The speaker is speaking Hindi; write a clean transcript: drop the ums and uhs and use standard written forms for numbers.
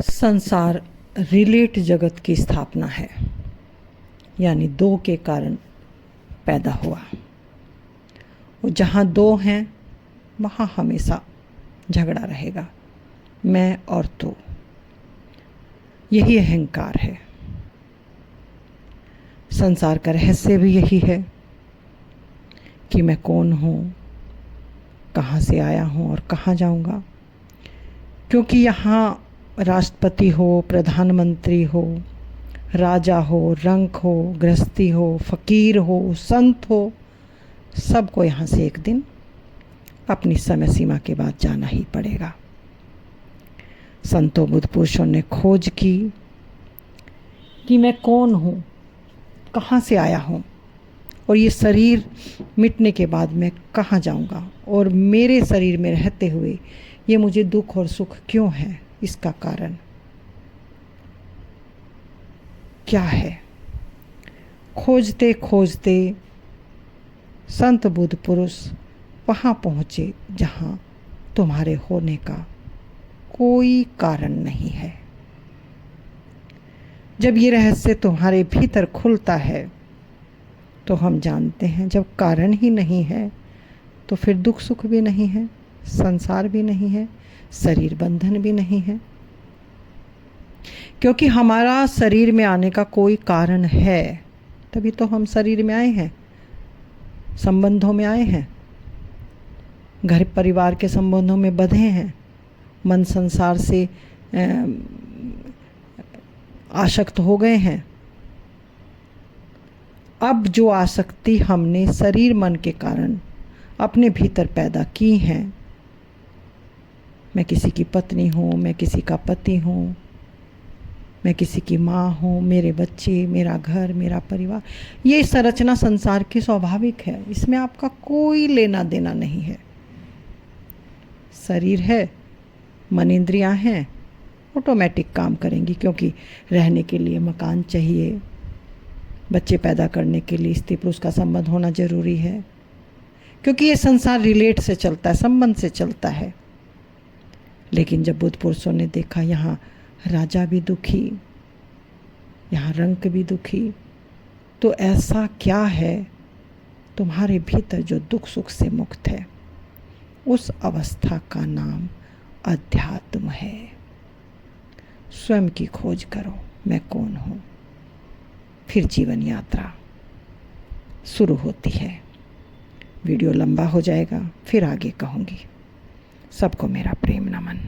संसार रिलेट जगत की स्थापना है, यानी दो के कारण पैदा हुआ। और जहाँ दो हैं वहाँ हमेशा झगड़ा रहेगा, मैं और तू। यही अहंकार है। संसार का रहस्य भी यही है कि मैं कौन हूँ, कहाँ से आया हूँ और कहाँ जाऊँगा। क्योंकि यहाँ राष्ट्रपति हो, प्रधानमंत्री हो, राजा हो, रंक हो, गृहस्थी हो, फकीर हो, संत हो, सबको यहाँ से एक दिन अपनी समय सीमा के बाद जाना ही पड़ेगा। संतों बुद्ध पुरुषों ने खोज की कि मैं कौन हूँ, कहाँ से आया हूँ और ये शरीर मिटने के बाद मैं कहाँ जाऊँगा, और मेरे शरीर में रहते हुए ये मुझे दुख और सुख क्यों है, इसका कारण क्या है। खोजते खोजते संत बुद्ध पुरुष वहाँ पहुँचे जहाँ तुम्हारे होने का कोई कारण नहीं है। जब ये रहस्य तुम्हारे भीतर खुलता है तो हम जानते हैं जब कारण ही नहीं है तो फिर दुख सुख भी नहीं है, संसार भी नहीं है, शरीर बंधन भी नहीं है। क्योंकि हमारा शरीर में आने का कोई कारण है, तभी तो हम शरीर में आए हैं, संबंधों में आए हैं, घर परिवार के संबंधों में बंधे हैं, मन संसार से आसक्त हो गए हैं। अब जो आसक्ति हमने शरीर मन के कारण अपने भीतर पैदा की हैं, मैं किसी की पत्नी हूँ, मैं किसी का पति हूँ, मैं किसी की माँ हूँ, मेरे बच्चे, मेरा घर, मेरा परिवार, ये संरचना संसार की स्वाभाविक है, इसमें आपका कोई लेना देना नहीं है। शरीर है, मन इंद्रियाँ हैं, ऑटोमेटिक काम करेंगी, क्योंकि रहने के लिए मकान चाहिए, बच्चे पैदा करने के लिए स्त्री पुरुष का संबंध होना जरूरी है, क्योंकि ये संसार रिलेट से चलता है, संबंध से चलता है। लेकिन जब बुद्ध पुरुषों ने देखा यहाँ राजा भी दुखी, यहाँ रंक भी दुखी, तो ऐसा क्या है तुम्हारे भीतर जो दुख सुख से मुक्त है, उस अवस्था का नाम अध्यात्म है। स्वयं की खोज करो, मैं कौन हूँ, फिर जीवन यात्रा शुरू होती है। वीडियो लंबा हो जाएगा, फिर आगे कहूँगी। सबको मेरा प्रेम नमन।